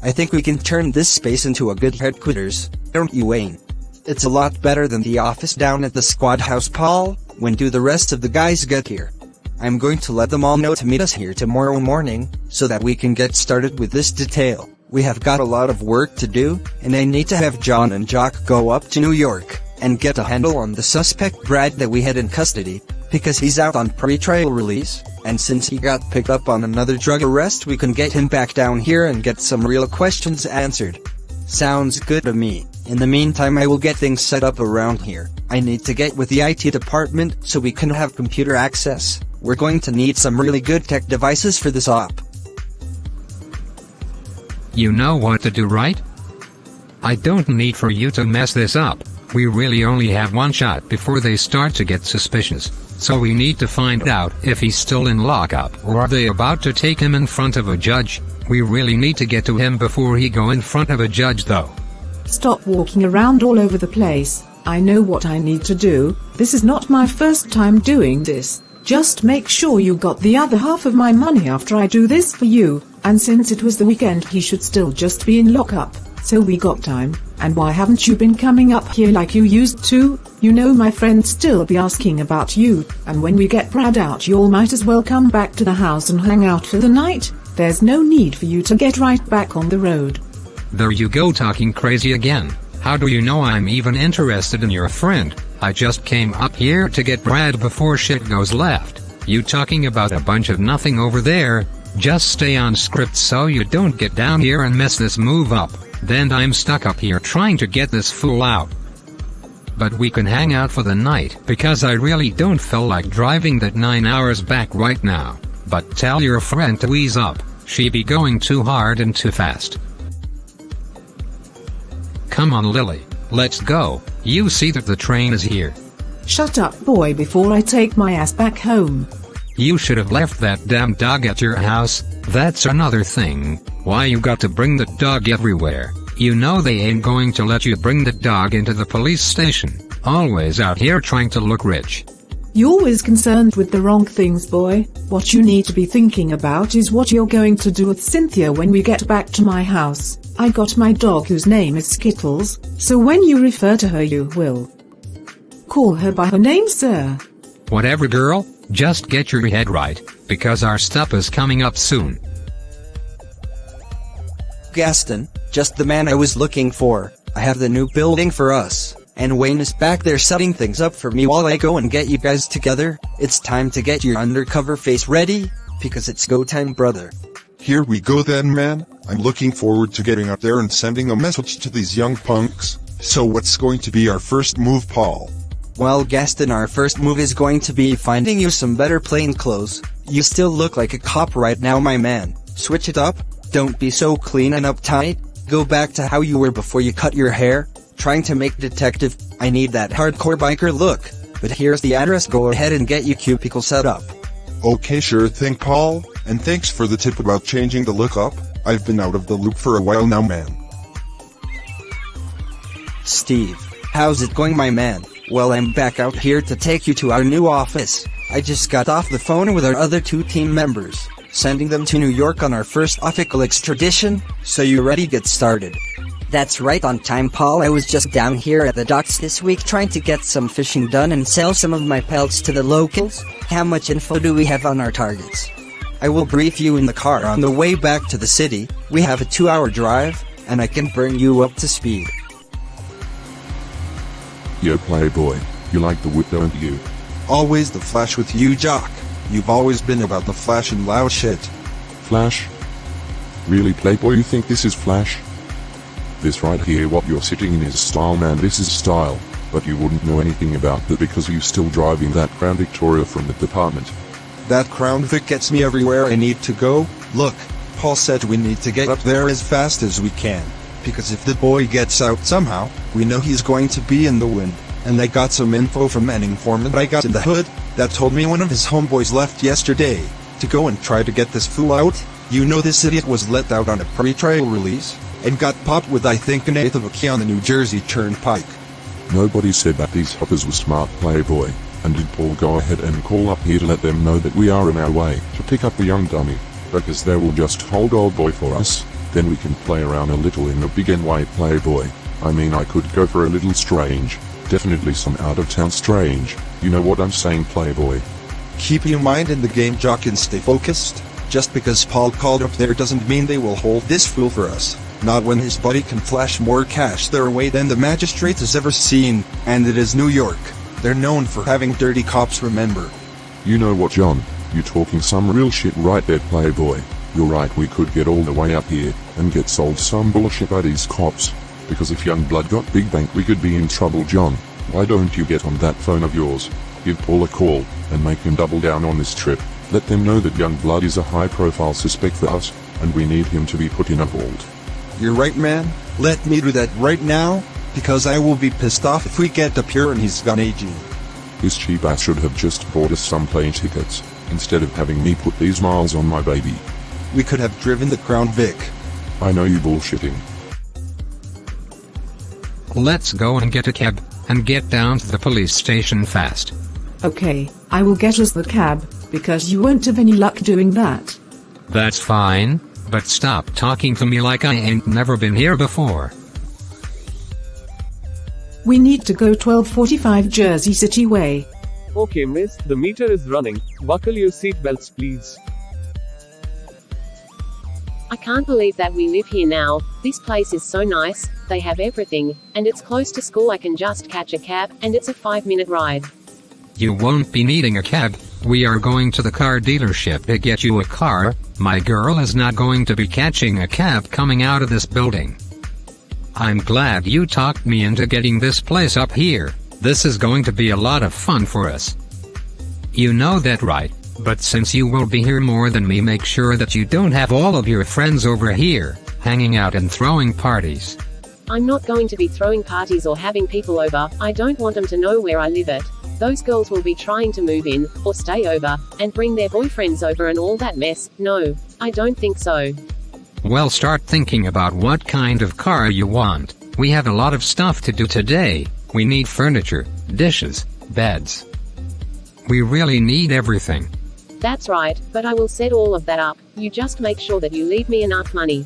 I think we can turn this space into a good headquarters, don't you, Wayne? It's a lot better than the office down at the squad house, Paul. When do the rest of the guys get here? I'm going to let them all know to meet us here tomorrow morning, so that we can get started with this detail. We have got a lot of work to do, and I need to have John and Jock go up to New York and get a handle on the suspect Brad that we had in custody, because he's out on pre-trial release, and since he got picked up on another drug arrest, we can get him back down here and get some real questions answered. Sounds good to me. In the meantime, I will get things set up around here. I need to get with the IT department so we can have computer access. We're going to need some really good tech devices for this op. You know what to do, right? I don't need for you to mess this up. We really only have one shot before they start to get suspicious. So we need to find out if he's still in lockup or are they about to take him in front of a judge. We really need to get to him before he go in front of a judge though. Stop walking around all over the place. I know what I need to do. This is not my first time doing this. Just make sure you got the other half of my money after I do this for you. And since it was the weekend, he should still just be in lockup. So we got time. And why haven't you been coming up here like you used to? You know my friends still be asking about you. And when we get Brad out, you all might as well come back to the house and hang out for the night. There's no need for you to get right back on the road. There you go, talking crazy again. How do you know I'm even interested in your friend? I just came up here to get Brad before shit goes left. You talking about a bunch of nothing over there? Just stay on script so you don't get down here and mess this move up. Then I'm stuck up here trying to get this fool out. But we can hang out for the night because I really don't feel like driving that 9 hours back right now. But tell your friend to ease up. She be going too hard and too fast. Come on, Lily, let's go. You see that the train is here. Shut up, boy, before I take my ass back home. You should have left that damn dog at your house. That's another thing. Why you got to bring the dog everywhere? You know they ain't going to let you bring the dog into the police station. Always out here trying to look rich. You're always concerned with the wrong things, boy. What you need to be thinking about is what you're going to do with Cynthia when we get back to my house. I got my dog whose name is Skittles, so when you refer to her you will call her by her name, sir. Whatever, girl, just get your head right, because our stuff is coming up soon. Gaston, just the man I was looking for. I have the new building for us, and Wayne is back there setting things up for me while I go and get you guys together. It's time to get your undercover face ready, because it's go time, brother. Here we go then, man. I'm looking forward to getting up there and sending a message to these young punks. So what's going to be our first move, Paul? Well, Gaston, our first move is going to be finding you some better plain clothes. You still look like a cop right now, my man. Switch it up. Don't be so clean and uptight. Go back to how you were before you cut your hair. Trying to make detective. I need that hardcore biker look. But here's the address. Go ahead and get your cubicle set up. Okay, sure thing, Paul. And thanks for the tip about changing the look up. I've been out of the loop for a while now, man. Steve, how's it going, my man? Well, I'm back out here to take you to our new office. I just got off the phone with our other 2 team members, sending them to New York on our first official extradition, so you ready to get started? That's right on time, Paul. I was just down here at the docks this week trying to get some fishing done and sell some of my pelts to the locals. How much info do we have on our targets? I will brief you in the car on the way back to the city. We have a 2-hour drive, and I can bring you up to speed. Yo, playboy, you like the whip, don't you? Always the flash with you, Jock. You've always been about the flash and loud shit. Flash? Really, playboy, you think this is flash? This right here what you're sitting in is style, man, this is style. But you wouldn't know anything about that because you're still driving that Crown Victoria from the department. That Crown Vic gets me everywhere I need to go. Look, Paul said we need to get up there as fast as we can. Because if the boy gets out somehow, we know he's going to be in the wind. And I got some info from an informant I got in the hood, that told me one of his homeboys left yesterday, to go and try to get this fool out. You know this idiot was let out on a pre-trial release, and got popped with I think an eighth of a key on the New Jersey Turnpike. Nobody said that these hoppers were smart, playboy. And did Paul go ahead and call up here to let them know that we are on our way to pick up the young dummy, because they will just hold old boy for us? Then we can play around a little in the big NY Playboy. I mean, I could go for a little strange. Definitely some out-of-town strange. You know what I'm saying, Playboy? Keep your mind in the game, Jock, and stay focused. Just because Paul called up there doesn't mean they will hold this fool for us. Not when his buddy can flash more cash their way than the magistrate has ever seen, and it is New York. They're known for having dirty cops, remember. You know what, John? You talking some real shit right there, Playboy. You're right, we could get all the way up here and get sold some bullshit by these cops. Because if Youngblood got big bank, we could be in trouble, John. Why don't you get on that phone of yours? Give Paul a call and make him double down on this trip. Let them know that Youngblood is a high-profile suspect for us, and we need him to be put in a vault. You're right, man. Let me do that right now, because I will be pissed off if we get up here and he's gone AG. His cheap ass should have just bought us some plane tickets, instead of having me put these miles on my baby. We could have driven the Crown Vic. I know you bullshitting. Let's go and get a cab, and get down to the police station fast. Okay, I will get us the cab, because you won't have any luck doing that. That's fine, but stop talking to me like I ain't never been here before. We need to go 1245 Jersey City Way. Okay, miss, the meter is running. Buckle your seatbelts, please. I can't believe that we live here now. This place is so nice, they have everything, and it's close to school. I can just catch a cab, and it's a 5-minute ride. You won't be needing a cab. We are going to the car dealership to get you a car. My girl is not going to be catching a cab coming out of this building. I'm glad you talked me into getting this place up here. This is going to be a lot of fun for us. You know that, right? But since you will be here more than me, make sure that you don't have all of your friends over here, hanging out and throwing parties. I'm not going to be throwing parties or having people over. I don't want them to know where I live at. Those girls will be trying to move in, or stay over, and bring their boyfriends over and all that mess. No, I don't think so. Well, start thinking about what kind of car you want. We have a lot of stuff to do today. We need furniture, dishes, beds. We really need everything. That's right, but I will set all of that up. You just make sure that you leave me enough money.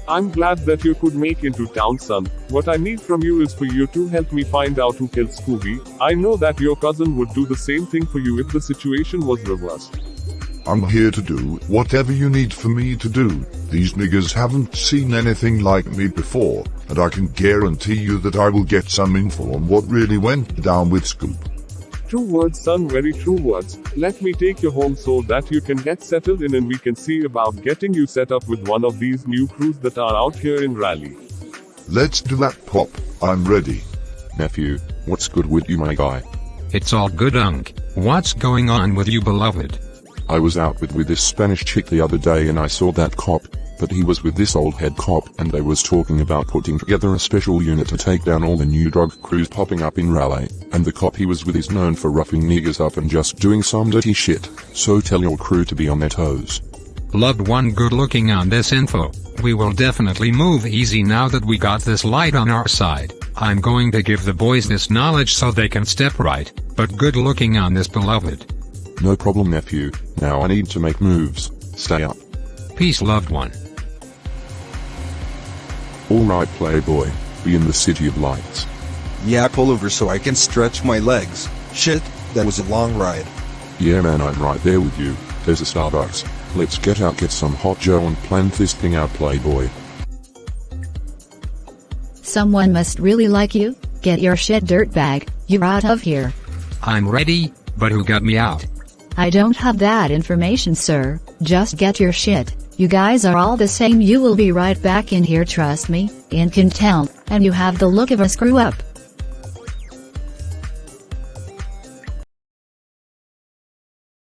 I'm glad that you could make into town, son. What I need from you is for you to help me find out who killed Scooby. I know that your cousin would do the same thing for you if the situation was reversed. I'm here to do whatever you need for me to do. These niggas haven't seen anything like me before, and I can guarantee you that I will get some info on what really went down with Scoop. True words, son, very true words. Let me take you home so that you can get settled in, and we can see about getting you set up with one of these new crews that are out here in Raleigh. Let's do that, Pop. I'm ready. Nephew, what's good with you, my guy? It's all good, Unc. What's going on with you, beloved? I was out with this Spanish chick the other day and I saw that cop, but he was with this old head cop and they was talking about putting together a special unit to take down all the new drug crews popping up in Raleigh, and the cop he was with is known for roughing niggas up and just doing some dirty shit, so tell your crew to be on their toes. Loved one, good looking on this info. We will definitely move easy now that we got this light on our side. I'm going to give the boys this knowledge so they can step right, but good looking on this, beloved. No problem, nephew. Now I need to make moves. Stay up. Peace, loved one. Alright, Playboy. Be in the City of Lights. Yeah, pull over so I can stretch my legs. Shit, that was a long ride. Yeah man, I'm right there with you. There's a Starbucks. Let's get out, get some hot Joe and plan this thing out, Playboy. Someone must really like you. Get your shit, dirtbag. You're out of here. I'm ready, but who got me out? I don't have that information, sir. Just get your shit. You guys are all the same. You will be right back in here, trust me. In can tell, and you have the look of a screw up.